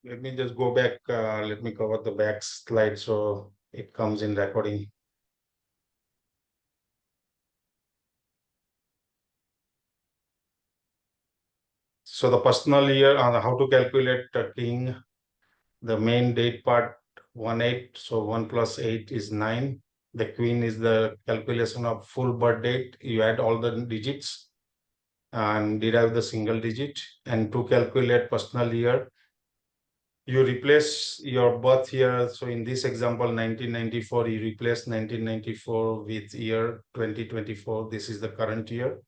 Let me just go back. Let me cover the back slide so it comes in recording. So the personal year, how to calculate king, the main date part 1/8. So 1 plus 8 is 9. The queen is the calculation of full birth date. You add all the digits and derive the single digit. And to calculate personal year, you replace your birth year. So in this example, 1994, you replace 1994 with year 2024. This is the current year.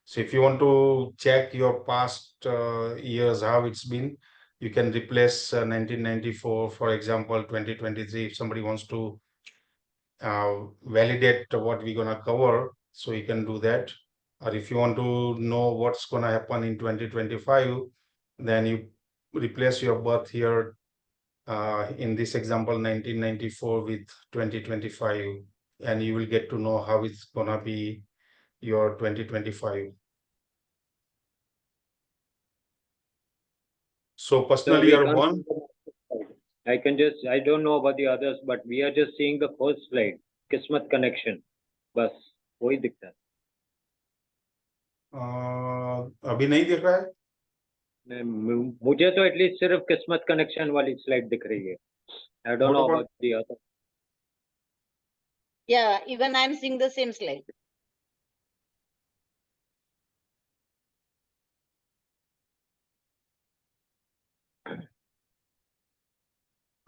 So if you want to check your past years, how it's been, you can replace 1994, for example, 2023. If somebody wants to validate what we're going to cover, so you can do that. Or if you want to know what's going to happen in 2025, then you replace your birth year in this example 1994 with 2025, and you will get to know how it's gonna be your 2025. So So personal we year can't. one. I don't know about the others, but we are just seeing the first slide, Kismet Connection. बस वही दिखता है. अभी नहीं दिख रहा है. मुझे तो एटलीस्ट सिर्फ किस्मत कनेक्शन वाली स्लाइड दिख रही है. I don't know about the other. Yeah, even I'm seeing the same slide.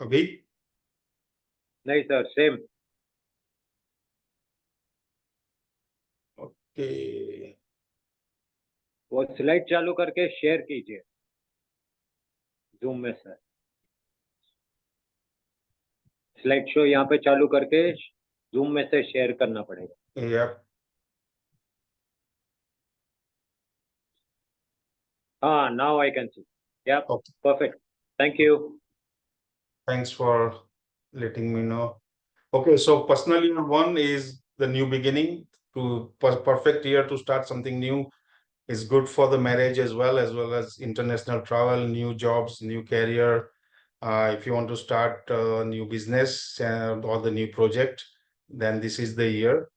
अभी नहीं सर, सेम. ओके, वो स्लाइड चालू करके शेयर कीजिए जूम में सर. स्लाइड शो यहाँ पे चालू करके जूम में से शेयर करना पड़ेगा. yep. हाँ, now I can see. Yeah, Okay. perfect. Thank you. Thanks for letting me know. Okay, so personal year one is the new beginning, to perfect year to start something new. Is good for the marriage as well as international travel, new jobs, new career. If you want to start a new business or the new project, then this is the year.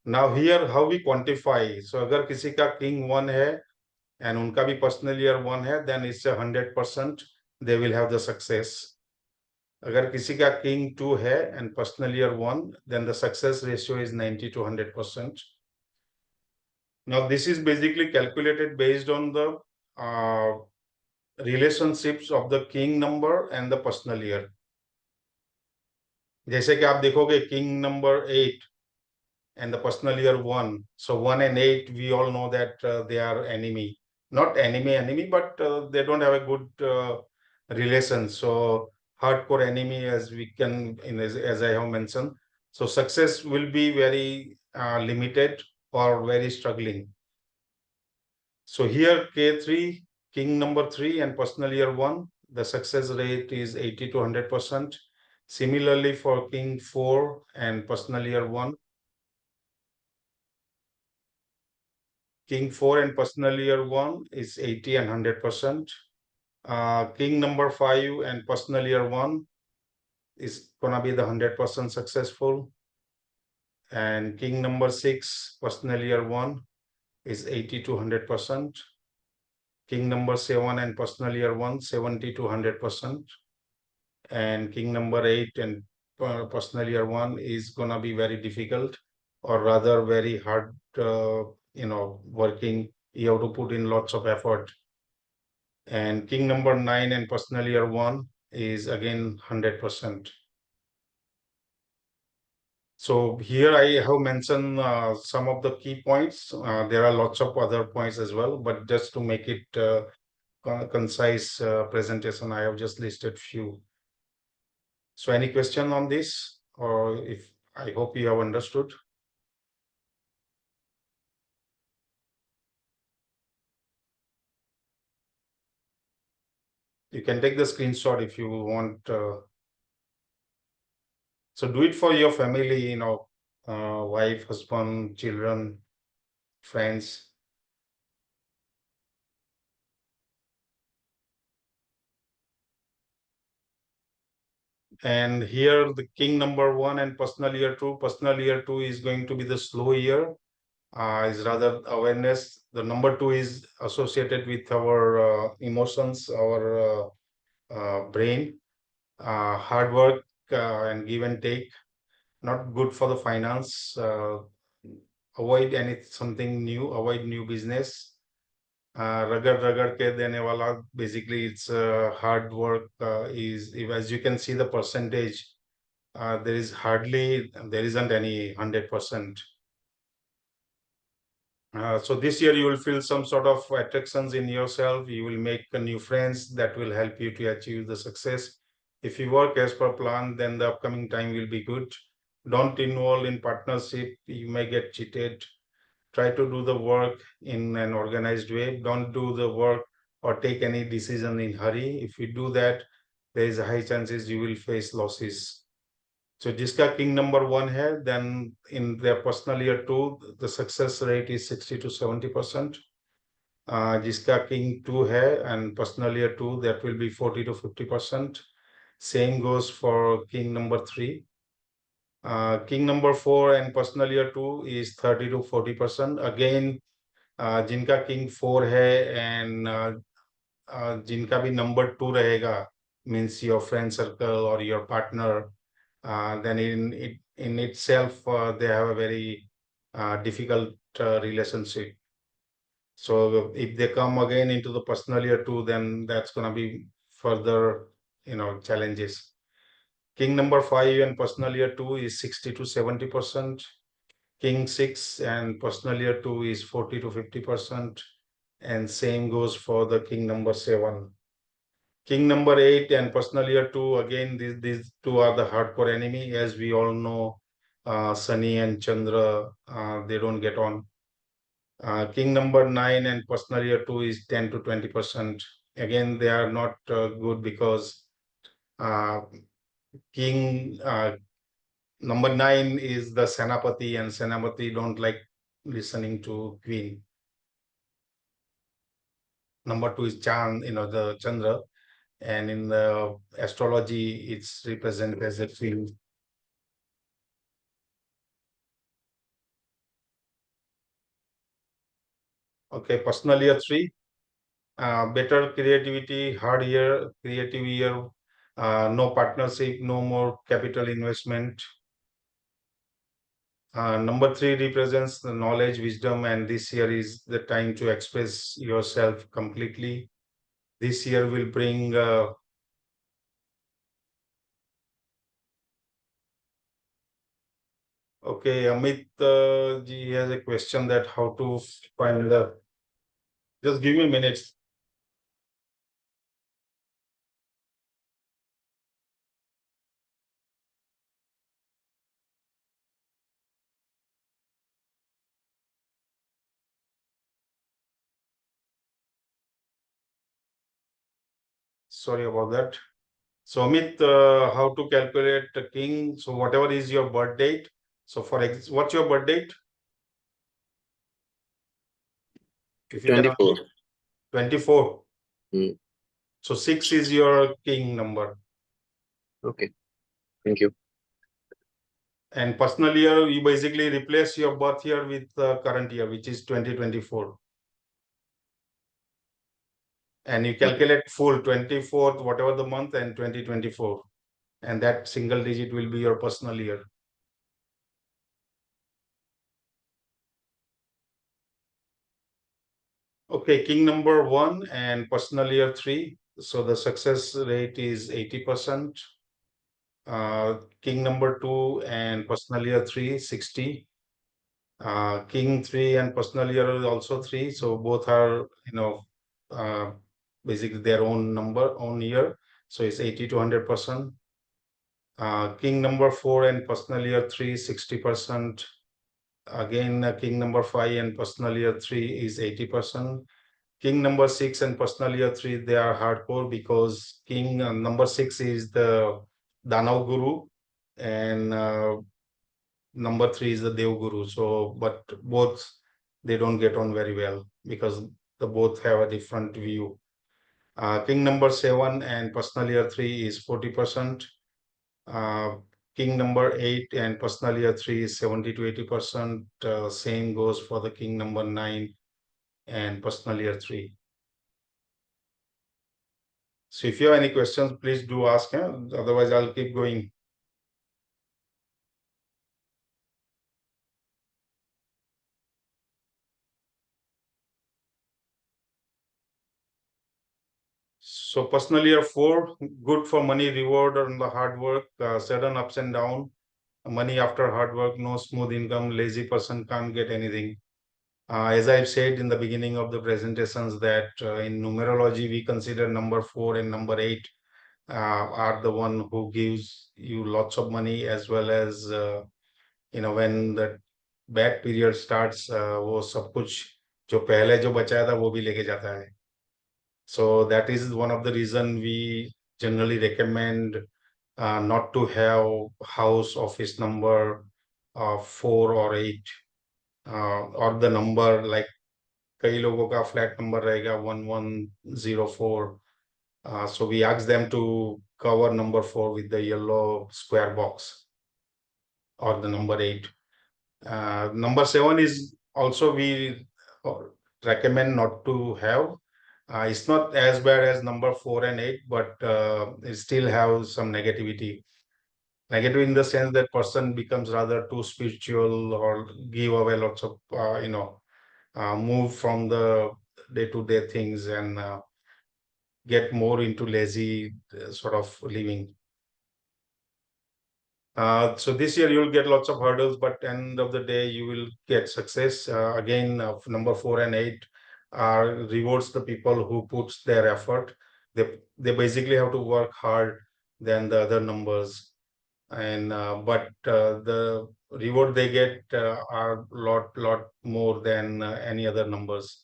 Now here, how we quantify? So अगर किसी का king one है and उनका भी personal year one है, then it's 100% they will have the success. अगर किसी का king two है and personal year one, then the success ratio is 90 to 100%. Now this is basically calculated based on the relationships of the king number and the personal year. जैसे कि आप देखोगे king number 8 and the personal year 1. So 1 and 8, we all know that they are enemy. Not enemy, but they don't have a good relation. So hardcore enemy, as we can, as I have mentioned. So success will be very limited or very struggling. So here K3, king number 3 and personal year 1, the success rate is 80 to 100%. Similarly for king 4 and personal year 1, king 4 and personal year 1 is 80 and 100%. King number 5 and personal year 1 is gonna be the 100% successful. And king number 6, personal year 1 is 80 to 100%. King number 7 and personal year 1, 70 to 100%. And king number 8 and personal year 1 is gonna be very difficult, or rather very hard, working. You have to put in lots of effort. And king number 9 and personal year 1 is again 100%. So here I have mentioned some of the key points. There are lots of other points as well, but just to make it concise presentation, I have just listed few. So any question on this, or if I hope you have understood. You can take the screenshot if you want. So do it for your family, wife, husband, children, friends. And here the king number 1 and personal year 2. Personal year 2 is going to be the slow year, is rather awareness. The number 2 is associated with our emotions, our brain, hard work and give and take. Not good for the finance. Avoid something new, avoid new business. Ragad ke dene wala, basically it's hard work is, as you can see the percentage, there isn't any 100%. So this year you will feel some sort of attractions in yourself. You will make new friends that will help you to achieve the success. If you work as per plan, then the upcoming time will be good. Don't involve in partnership. You may get cheated. Try to do the work in an organized way. Don't do the work or take any decision in hurry. If you do that, there is a high chances you will face losses. So जिसका king number 1 है, then in their personal year 2, the success rate is 60 to 70%. जिसका king 2 है and personal year 2, that will be 40 to 50%. Same goes for king number 3. King number 4 and personal year 2 is 30 to 40%. Again, जिनका king 4 है and जिनका भी number 2 रहेगा, means your friend circle or your partner, then in itself they have a very difficult relationship. So if they come again into the personal year 2, then that's going to be further challenges. King number 5 and personal year 2 is 60 to 70%. King 6 and personal year 2 is 40 to 50%. And same goes for the king number 7. King number 8 and personal year 2, again, these two are the hardcore enemy. As we all know, Sunny and Chandra, they don't get on. King number 9 and personal year 2 is 10 to 20%. Again, they are not good because king number 9 is the Senapati, and Senapati don't like listening to queen. Number 2 is Chand, the Chandra. And in the astrology, it's represented as a field. Okay, personal year 3, better creativity, hard year, creative year, no partnership, no more capital investment. Number 3 represents the knowledge, wisdom, and this year is the time to express yourself completely. This year will bring okay, Amit ji has a question that how to find the. Just give me a minute. Sorry about that. So Amit, how to calculate the king? So whatever is your birth date. So what's your birth date? If you 24. can, 24. Hmm. So 6 is your king number. Okay. Thank you. And personal year, you basically replace your birth year with the current year, which is 2024. And you calculate full 24th, whatever the month, and 2024. And that single digit will be your personal year. Okay, king number 1 and personal year 3. So the success rate is 80%. King number 2 and personal year 3, 60. King 3 and personal year is also 3. So both are, uh, basically their own number, own year. So it's 80 to 100%. King number 4 and personal year 3, 60%. Again, king number 5 and personal year 3 is 80%. King number 6 and personal year 3, they are hardcore because king number 6 is the Danav Guru and number 3 is the Dev Guru. So, but both, they don't get on very well because they both have a different view. King number 7 and personal year 3 is 40%. King number 8 and personal year 3 is 70 to 80%. Same goes for the king number 9 and personal year 3. So if you have any questions, please do ask. Otherwise, I'll keep going. So personal year 4, good for money, reward on the hard work, sudden ups and down. Money after hard work, no smooth income, lazy person can't get anything. As I've said in the beginning of the presentations that in numerology, we consider number 4 and number 8 are the one who gives you lots of money, as well as, when the bad period starts, वो सब कुछ जो पहले जो बचाया था वो भी लेके जाता है. So that is one of the reason we generally recommend not to have house office number 4 or 8 or the number like कई लोगों का flat number रहेगा 1104. So we ask them to cover number 4 with the yellow square box or the number 8. Number 7 is also we recommend not to have. It's not as bad as number 4 and 8, but it still have some negativity. Negative in the sense that person becomes rather too spiritual or give away lots of, move from the day-to-day things and get more into lazy sort of living. So this year you'll get lots of hurdles, but end of the day you will get success. Again, number 4 and 8 rewards the people who puts their effort. They basically have to work hard than the other numbers, and but the reward they get are lot more than any other numbers.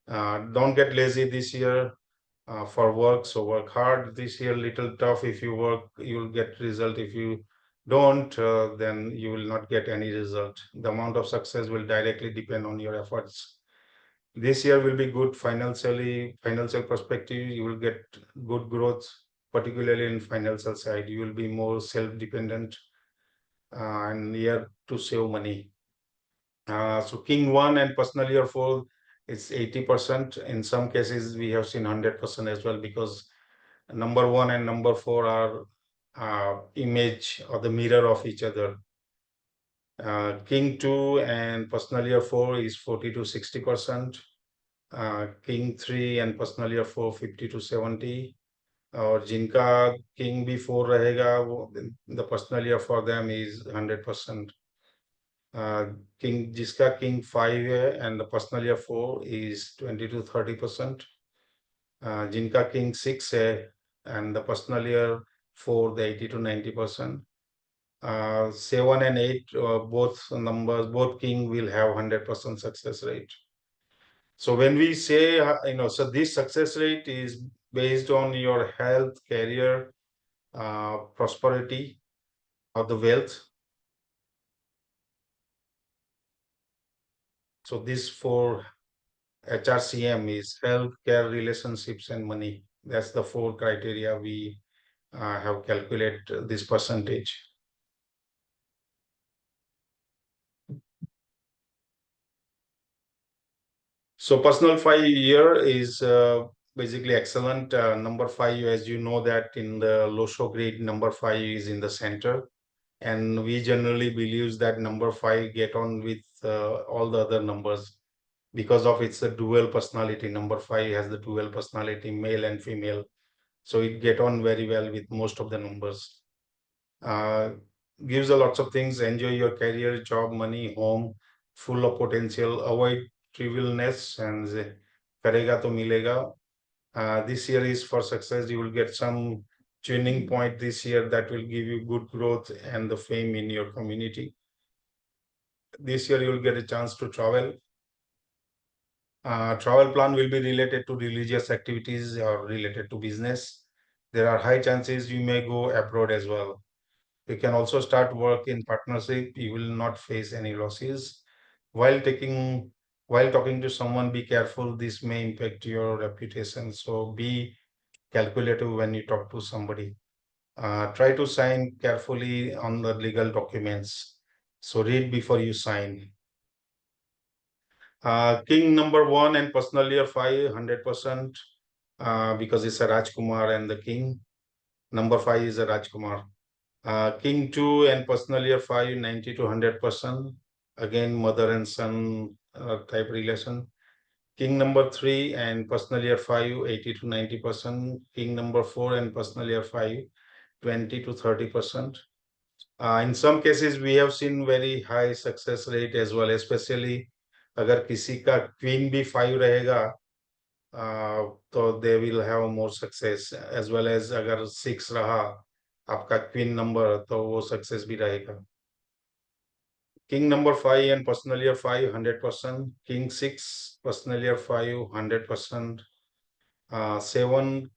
Don't get lazy this year for work. So work hard this year. Little tough. If you work, you'll get result. If you don't, then you will not get any result. The amount of success will directly depend on your efforts. This year will be good financial perspective. You will get good growth, particularly in financial side. You will be more self-dependent and year to save money. So King 1 and personal year 4, it's 80%. In some cases, we have seen 100% as well, because number 1 and number 4 are image or the mirror of each other. King 2 and personal year 4 is 40 to 60%. King 3 and personal year 4, 50 to 70. और जिनका king भी 4 रहेगा वो the personal year for them is 100%. King जिसका king 5 है and the personal year 4 is 20 to 30%. जिनका king 6 है and the personal year 4 the 80 to 90%. 7 and 8 both king will have 100% success rate. So when we say so this success rate is based on your health, career, prosperity, or the wealth. So this for HRCM is health, care, relationships, and money. That's the 4 criteria we have calculated this percentage. So personal 5 year is basically excellent. Number 5, as you know that in the Losho grid, number 5 is in the center. And we generally believe that number 5 get on with all the other numbers because of its a dual personality. Number 5 has the dual personality, male and female. So it get on very well with most of the numbers. Gives a lots of things. Enjoy your career, job, money, home, full of potential. Avoid trivialness and karega to milega. This year is for success. You will get some tuning point this year that will give you good growth and the fame in your community. This year you will get a chance to travel. Travel plan will be related to religious activities or related to business. There are high chances you may go abroad as well. You can also start work in partnership. You will not face any losses. While talking to someone, be careful. This may impact your reputation. So be calculative when you talk to somebody. Try to sign carefully on the legal documents. So read before you sign. King number 1 and personal year 5, 100%, because it's a Rajkumar and the king. Number 5 is a Rajkumar. King 2 and personal year 5, 90 to 100%. Again, mother and son type relation. King number 3 and personal year 5, 80 to 90%. King number 4 and personal year 5, 20 to 30%. In some cases, we have seen very high success rate as well, especially अगर किसी का queen भी 5 रहेगा तो they will have more success as well as अगर 6 रहा आपका queen number तो वो सक्सेस भी रहेगा. King number 5 and personal year 5, 100%. King 6, personal year 5, 100%. 7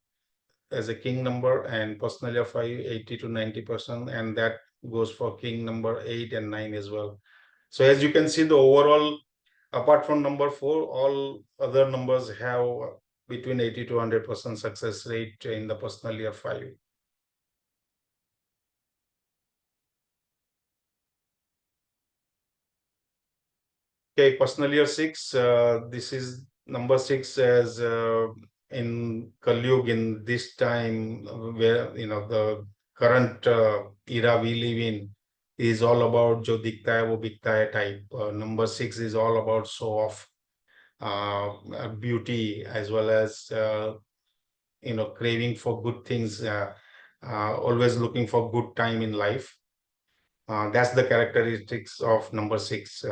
as a king number and personal year 5, 80 to 90%. And that goes for king number 8 and 9 as well. So as you can see, the overall, apart from number 4, all other numbers have between 80 to 100% success rate in the personal year 5. Okay, personal year 6, this is number 6 as in Kalyug in this time where, the current era we live in is all about jo dikhta hai wo bikta hai type. Number 6 is all about show off, beauty, as well as, craving for good things, always looking for good time in life. That's the characteristics of number 6.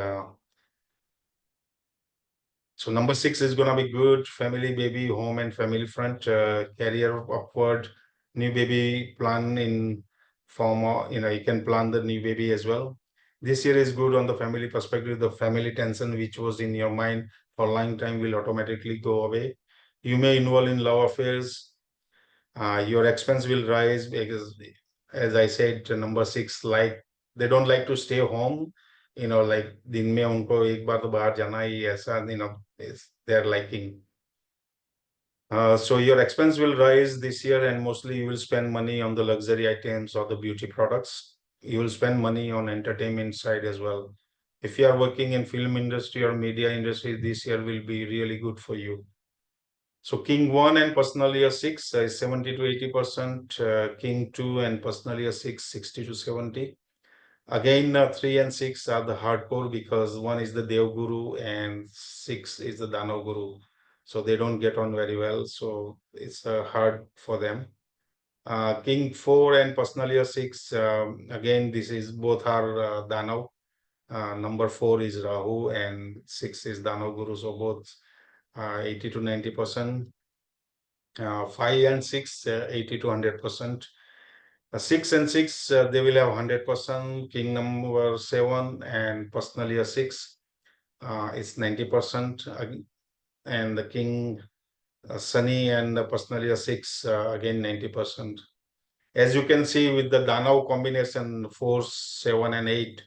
So number 6 is going to be good, family, baby, home and family front, career upward, new baby plan in form of, you can plan the new baby as well. This year is good on the family perspective. The family tension which was in your mind for a long time will automatically go away. You may involve in love affairs. Your expense will rise because, as I said, number 6, like they don't like to stay home. Like दिन में उनको एक बार तो बाहर जाना ही ऐसा, is their liking. So your expense will rise this year, and mostly you will spend money on the luxury items or the beauty products. You will spend money on entertainment side as well. If you are working in film industry or media industry, this year will be really good for you. So King 1 and personal year 6 is 70 to 80%. King 2 and personal year 6, 60 to 70. Again, 3 and 6 are the hardcore because 1 is the Dev Guru and 6 is the Dano Guru. So they don't get on very well. So it's hard for them. King 4 and personal year 6, again, this is both are Dano. Number 4 is Rahu and 6 is Dano Guru. So both 80 to 90%. 5 and 6, 80 to 100%. 6 and 6, they will have 100%. King number 7 and personal year 6 is 90%. And the king Sunny and the personal year 6 again 90%. As you can see with the Danav combination 4, 7 and 8,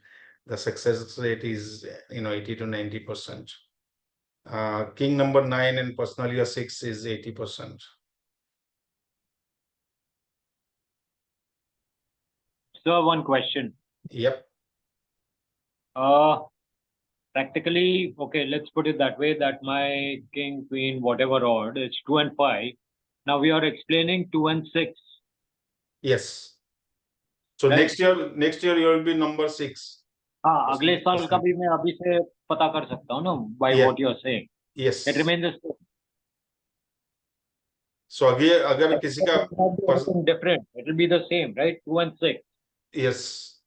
the success rate is 80 to 90%. King number 9 and personal year 6 is 80%. So one question. Yep. Practically, okay, let's put it that way, that my king, queen, whatever odd, it's 2 and 5. Now we are explaining 2 and 6. Yes. So Right. next year you will be number 6. हाँ, अगले साल का भी मैं अभी से पता कर सकता हूँ ना, by Yeah. what you are saying. Yes. It remains the same. So अगर किसी का It will not be anything different. It will be the same, right? 2 and 6. yes.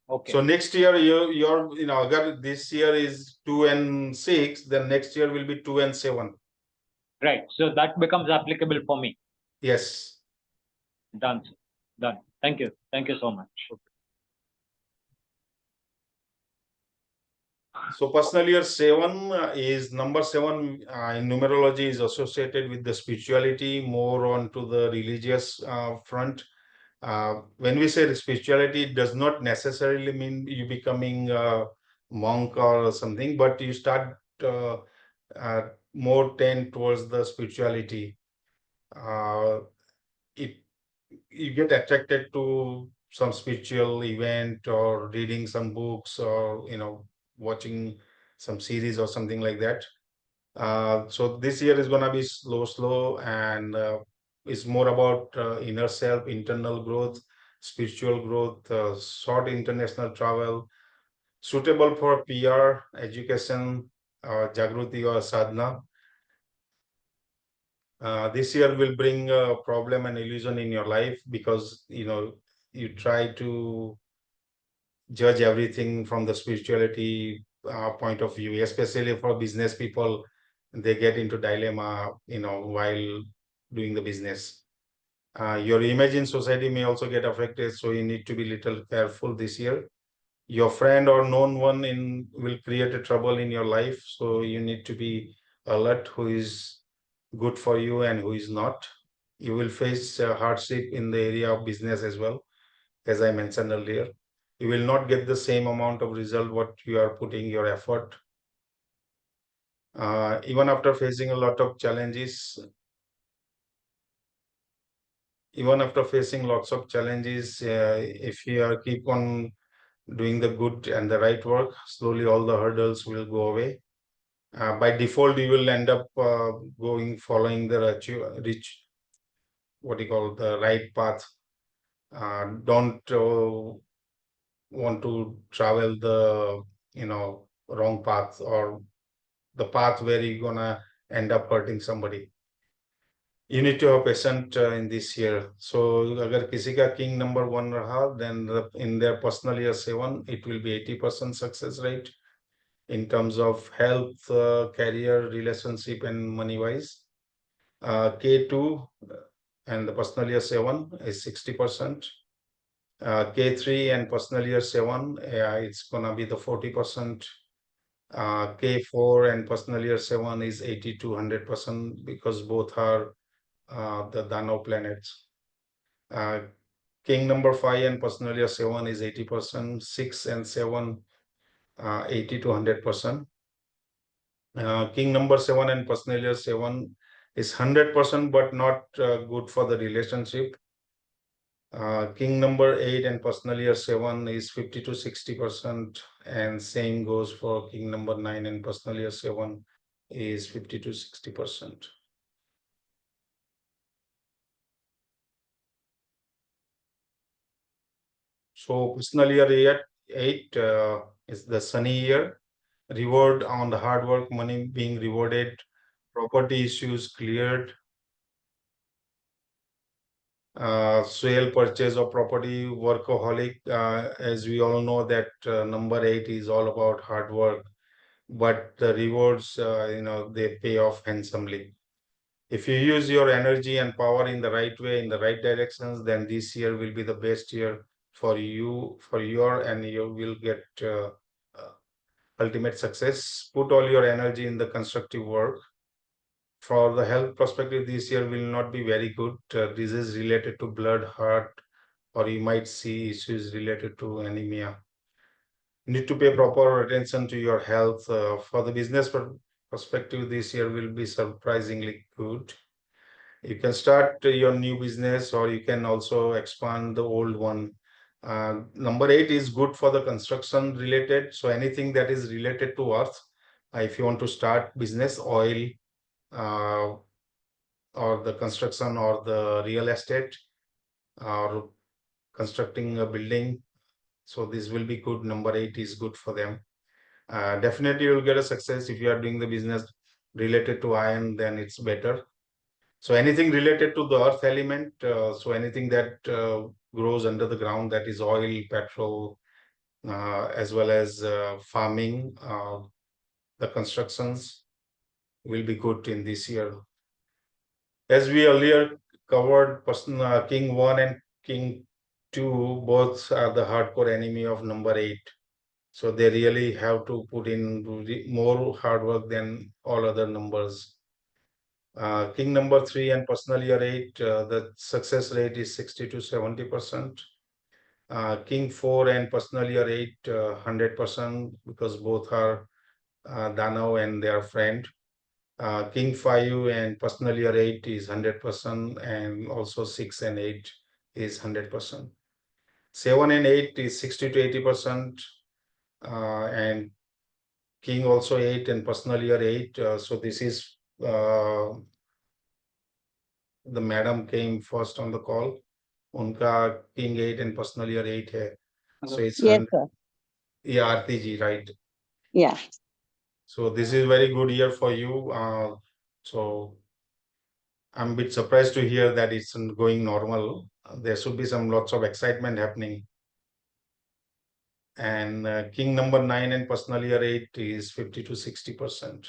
Okay. So next year your अगर this year is 2 and 6, then next year will be 2 and 7. Right. So that becomes applicable for me. Yes. Done. Sir. Done. Thank you. Thank you so much. So personal year 7 is number 7 in numerology is associated with the spirituality, more onto the religious front. When we say spirituality, it does not necessarily mean you becoming a monk or something, but you start more tend towards the spirituality. you get attracted to some spiritual event or reading some books or watching some series or something like that. So this year is gonna be slow, and it's more about inner self, internal growth, spiritual growth, short international travel, suitable for PR, education, Jagruti or sadhana. This year will bring a problem and illusion in your life because you try to judge everything from the spirituality point of view, especially for business people. They get into dilemma, while doing the business. Your image in society may also get affected, so you need to be little careful this year. Your friend or known one will create a trouble in your life, so you need to be alert who is good for you and who is not. You will face hardship in the area of business as well, as I mentioned earlier. You will not get the same amount of result what you are putting your effort. Even after facing a lot of challenges, if you are keep on doing the good and the right work, slowly all the hurdles will go away. By default, you will end up following the what you call the right path. Don't want to travel the wrong path or the path where you're gonna end up hurting somebody. You need to have patience in this year. So अगर किसी का king number 1 रहा, then in their personal year 7, it will be 80% success rate in terms of health, career, relationship, and money wise. K2 and the personal year 7 is 60%. K3 and personal year 7, it's gonna be the 40%. K4 and personal year 7 is 80 to 100% because both are the Dano planets. King number 5 and personal year 7 is 80%. 6 and 7, 80 to 100%. King number 7 and personal year 7 is 100%, but not good for the relationship. King number 8 and personal year 7 is 50 to 60%, and same goes for king number 9 and personal year 7 is 50 to 60%. So personal year 8 is the sunny year. Reward on the hard work, money being rewarded, property issues cleared, sale purchase of property, workaholic. As we all know that number 8 is all about hard work, but the rewards, they pay off handsomely. If you use your energy and power in the right way, in the right directions, then this year will be the best year for you, and you will get ultimate success. Put all your energy in the constructive work. For the health perspective, this year will not be very good. Disease related to blood, heart, or you might see issues related to anemia. You need to pay proper attention to your health. For the business perspective, this year will be surprisingly good. You can start your new business, or you can also expand the old one. Number 8 is good for the construction related. So anything that is related to earth, if you want to start business, oil, uh, or the construction or the real estate, or constructing a building. So this will be good. Number 8 is good for them. Definitely you'll get a success if you are doing the business related to iron, then it's better. So anything related to the earth element, so anything that grows under the ground, that is oil, petrol, as well as farming, the constructions will be good in this year. As we earlier covered, King 1 and King 2, both are the hardcore enemy of number 8. So they really have to put in more hard work than all other numbers. King number 3 and personal year 8, the success rate is 60 to 70%. King 4 and personal year 8, 100%, because both are Danav and their friend. King 5 and personal year 8 is 100%, and also 6 and 8 is 100%. 7 and 8 is 60 to 80%. And king also 8 and personal year 8. So this is the madam came first on the call. Unka king 8 and personal year 8 hai. So it's Yes, sir. yeah, Aarti ji, right? Yeah. So this is very good year for you. So I'm a bit surprised to hear that it's going normal. There should be some lots of excitement happening. And king number 9 and personal year 8 is 50 to 60%.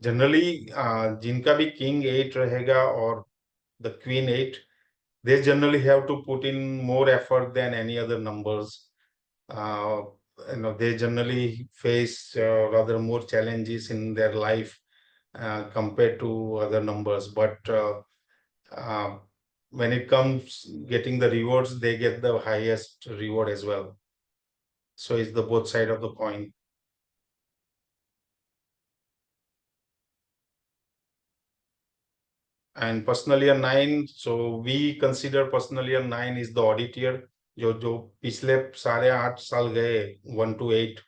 Generally, jinka bhi king 8 rahega or the queen 8, they generally have to put in more effort than any other numbers. They generally face rather more challenges in their life compared to other numbers. But when it comes getting the rewards, they get the highest reward as well. So it's the both side of the coin. And personal year 9, so we consider personal year 9 is the audit year. जो पिछले सारे 8 साल गए 1 to 8,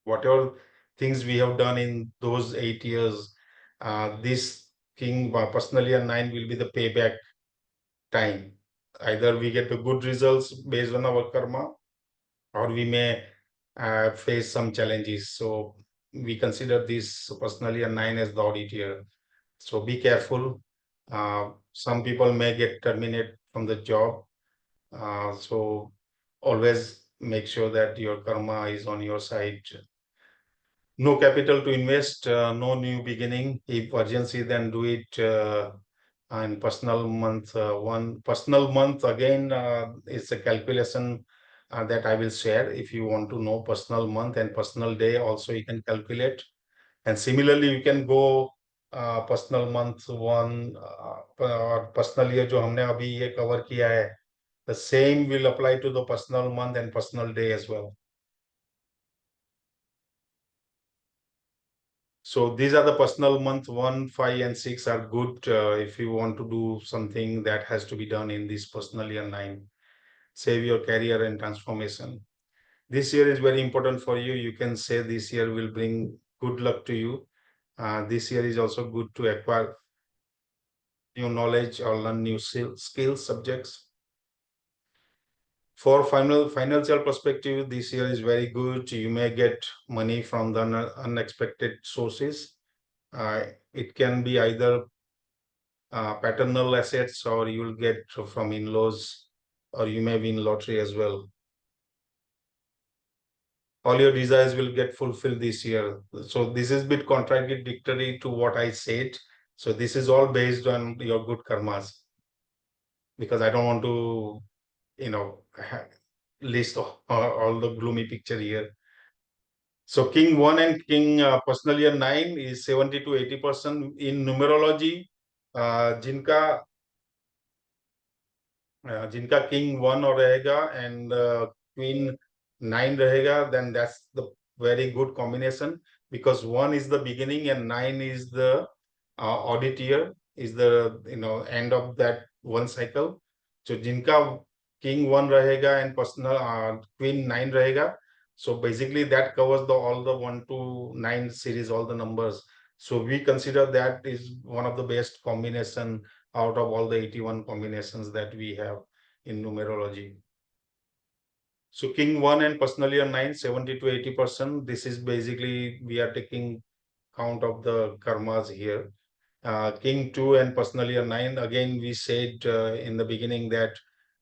whatever things we have done in those 8 years, this king personal year 9 will be the payback time. Either we get the good results based on our karma, or we may face some challenges. So we consider this personal year 9 as the audit year. So be careful. Some people may get terminated from the job. So always make sure that your karma is on your side. No capital to invest, no new beginning. If urgency, then do it. And personal month 1. Personal month again is a calculation that I will share. If you want to know personal month and personal day, also you can calculate. And similarly, you can go personal month 1 or personal year जो हमने अभी ये cover किया है, the same will apply to the personal month and personal day as well. So these are the personal month 1, 5, and 6 are good if you want to do something that has to be done in this personal year 9. Save your career and transformation. This year is very important for you. You can say this year will bring good luck to you. This year is also good to acquire new knowledge or learn new skills, subjects. For financial perspective, this year is very good. You may get money from the unexpected sources. It can be either paternal assets, or you will get from in-laws, or you may win lottery as well. All your desires will get fulfilled this year. So this is a bit contradictory to what I said. So this is all based on your good karmas, because I don't want to, list all the gloomy picture here. So king 1 and king personal year 9 is 70 to 80%. In numerology, जिनका king 1 और रहेगा and queen 9 रहेगा, then that's the very good combination, because 1 is the beginning and 9 is the audit year, is the end of that one cycle. So जिनका king 1 रहेगा and personal queen 9 रहेगा, so basically that covers all the 1 to 9 series, all the numbers. So we consider that is one of the best combination out of all the 81 combinations that we have in numerology. So king 1 and personal year 9, 70 to 80%. This is basically, we are taking count of the karmas here. King 2 and personal year 9, again we said in the beginning that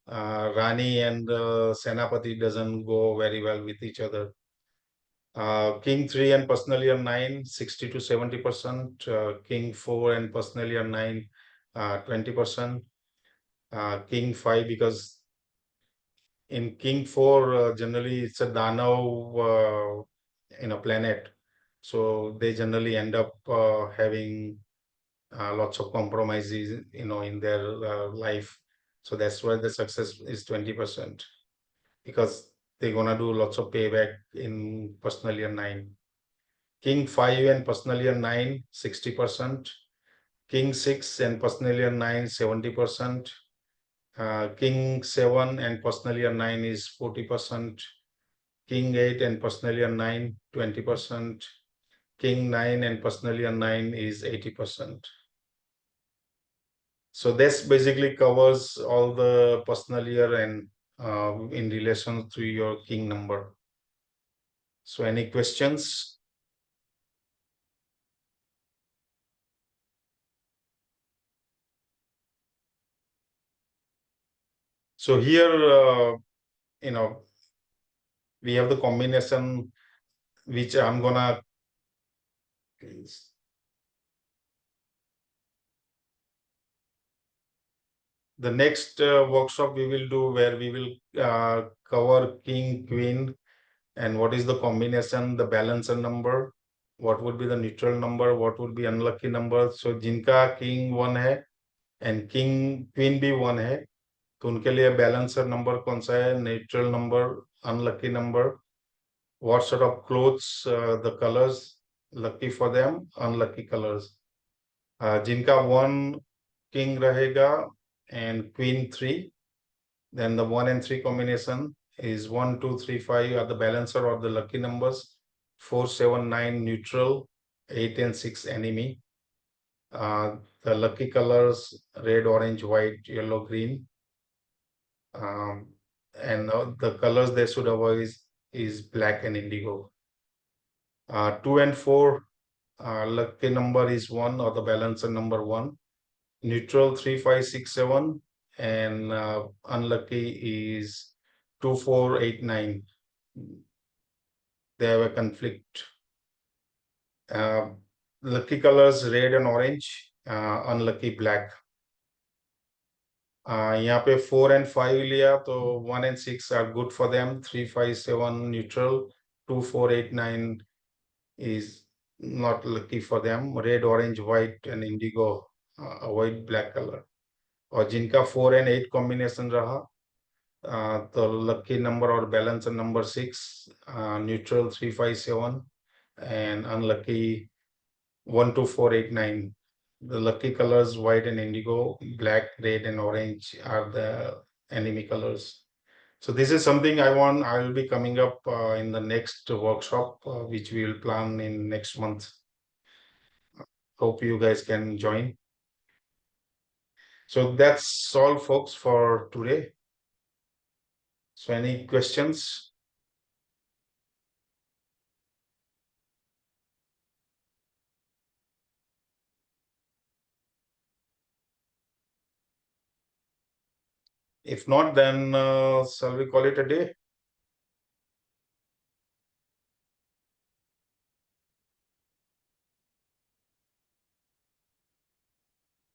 Rani and Senapati doesn't go very well with each other. King 3 and personal year 9, 60 to 70%. King 4 and personal year 9, 20%. King 5, because in king 4 generally it's a Danav planet, so they generally end up having lots of compromises in their life. So that's why the success is 20%, because they're gonna do lots of payback in personal year 9. King 5 and personal year 9, 60%. King 6 and personal year 9, 70%. King 7 and personal year 9 is 40%. King 8 and personal year 9, 20%. King 9 and personal year 9 is 80%. So this basically covers all the personal year and in relation to your king number. So any questions? So here, we have the combination which I'm gonna. The next workshop we will do where we will cover king, queen, and what is the combination, the balancer number, what would be the neutral number, what would be unlucky number. So जिनका king 1 है and king queen भी 1 है, तो उनके लिए balancer number कौन सा है, neutral number, unlucky number, what sort of clothes, the colors lucky for them, unlucky colors. जिनका 1 king रहेगा and queen 3, then the 1 and 3 combination is 1, 2, 3, 5 are the balancer or the lucky numbers. 4, 7, 9 neutral, 8 and 6 enemy. The lucky colors red, orange, white, yellow, green. And the colors they should avoid is black and indigo. 2 and 4 lucky number is 1 or the balancer number 1. Neutral 3, 5, 6, 7 and unlucky is 2, 4, 8, 9. They have a conflict. Lucky colors red and orange, unlucky black. यहाँ पे 4 and 5 लिया तो 1 and 6 are good for them. 3, 5, 7 neutral. 2, 4, 8, 9 is not lucky for them. Red, orange, white and indigo, avoid black color. और जिनका 4 and 8 combination रहा तो lucky number or balancer number 6, neutral 3, 5, 7 and unlucky 1, 2, 4, 8, 9. The lucky colors white and indigo, black, red and orange are the enemy colors. So this is something I will be coming up in the next workshop which we will plan in next month. Hope you guys can join. So that's all folks for today. So any questions? If not, then shall we call it a day?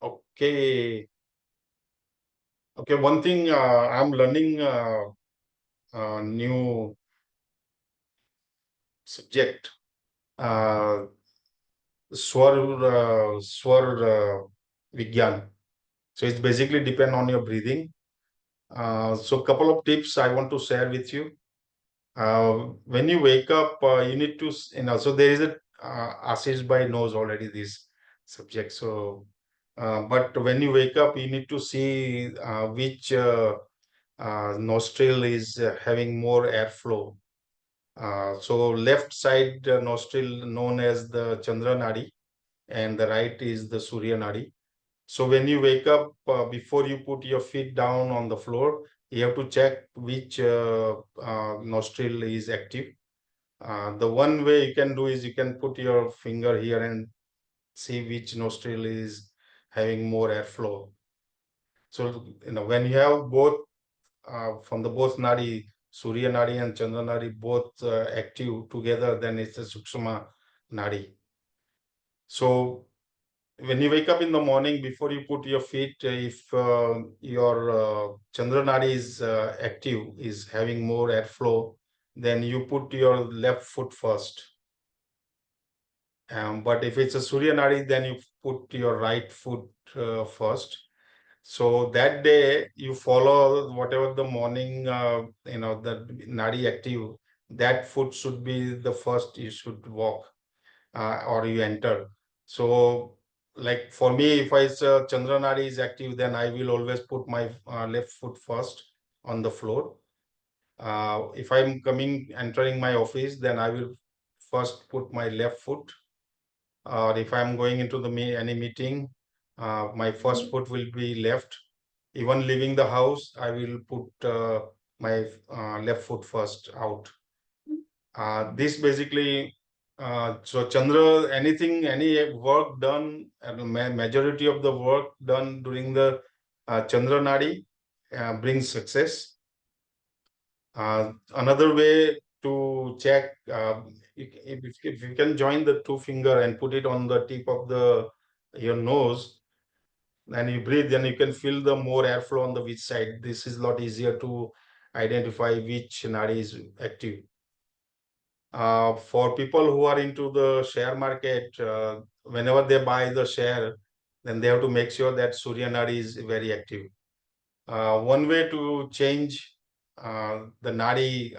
Okay. Okay, one thing I'm learning new subject, swar vigyan. So it's basically depend on your breathing. So couple of tips I want to share with you. When you wake up, you need to, so there is a Ashish by knows already this subject. So, but when you wake up, you need to see which nostril is having more airflow. So left side nostril known as the Chandra Nadi and the right is the Surya Nadi. So when you wake up, before you put your feet down on the floor, you have to check which nostril is active. The one way you can do is you can put your finger here and see which nostril is having more airflow. So, when you have both from the both nadi, Surya nadi and Chandra nadi, both active together, then it's a Sukshma nadi. So when you wake up in the morning, before you put your feet, if your Chandra nadi is active, is having more airflow, then you put your left foot first. But if it's a Surya nadi, then you put your right foot first. So that day you follow whatever the morning, the nadi active, that foot should be the first you should walk or you enter. So like for me, if Chandra Nadi is active, then I will always put my left foot first on the floor. If I'm entering my office, then I will first put my left foot. Or if I'm going into any meeting, my first foot will be left. Even leaving the house, I will put my left foot first out. This basically, so Chandra, any work done, majority of the work done during the Chandra Nadi brings success. Another way to check, if you can join the two finger and put it on the tip of your nose, and you breathe, then you can feel the more airflow on the which side. This is a lot easier to identify which nadi is active. For people who are into the share market, whenever they buy the share, then they have to make sure that Surya Nadi is very active. One way to change the nadi,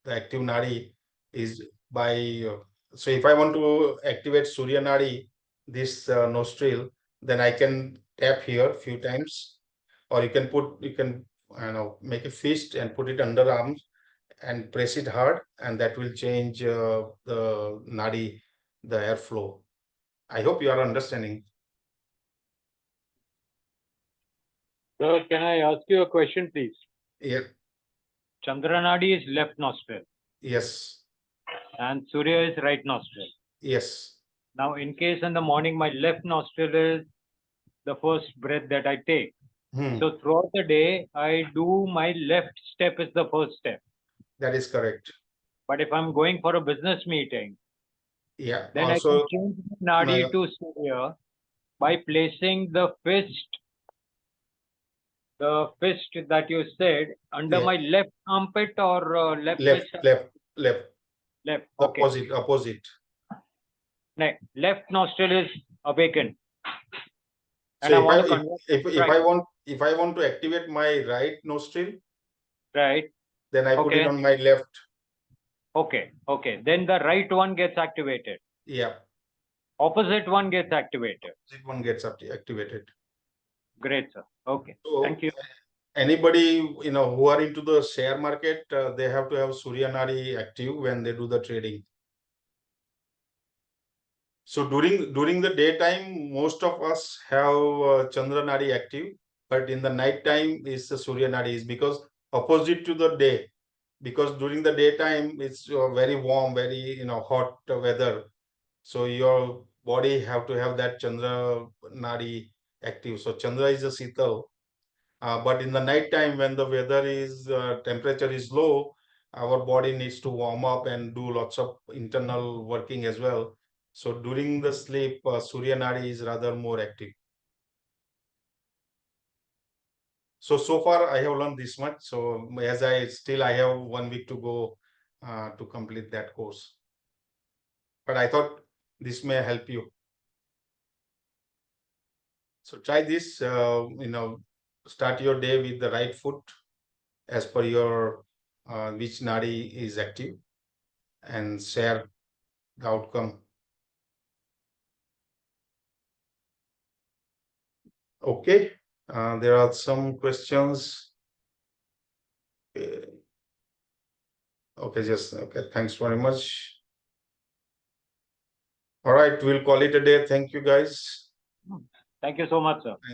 the active nadi, is by so if I want to activate Surya Nadi, this nostril, then I can tap here few times, or you can make a fist and put it under arms and press it hard, and that will change the nadi, the airflow. I hope you are understanding. Sir, can I ask you a question, please? Yeah. Chandra Nadi is left nostril Yes. and Surya is right nostril. Yes. Now, in case in the morning my left nostril is the first breath that I take. So throughout the day, I do my left step is the first step. That is correct. But if I'm going for a business meeting, Yeah. then Also, I can change the Nadi to Surya by placing the fist that you said under my left armpit or left left. left. Okay. Opposite. Left nostril is awakened. So And I want to convert if I want to activate my right nostril, right, then I put it on my left. Okay. Then the right one gets activated. Yeah. Opposite one gets activated. Opposite one gets activated. Great, sir. Okay. So thank you. Anybody who are into the share market, they have to have Surya Nadi active when they do the trading. So during the daytime, most of us have Chandra Nadi active, but in the night time is the Surya Nadi, is because opposite to the day. Because during the daytime it's very warm, very hot weather, so your body have to have that Chandra Nadi active. So Chandra is a Sital, but in the night time when the weather is temperature is low, our body needs to warm up and do lots of internal working as well. So during the sleep, Surya Nadi is rather more active. So far I have learned this much. So as I have 1 week to go to complete that course. But I thought this may help you. So try this, start your day with the right foot as per your which nadi is active, and share the outcome. Okay, there are some questions. Okay, thanks very much. All right, we'll call it a day. Thank you, guys. Thank you so much, sir. Thank you.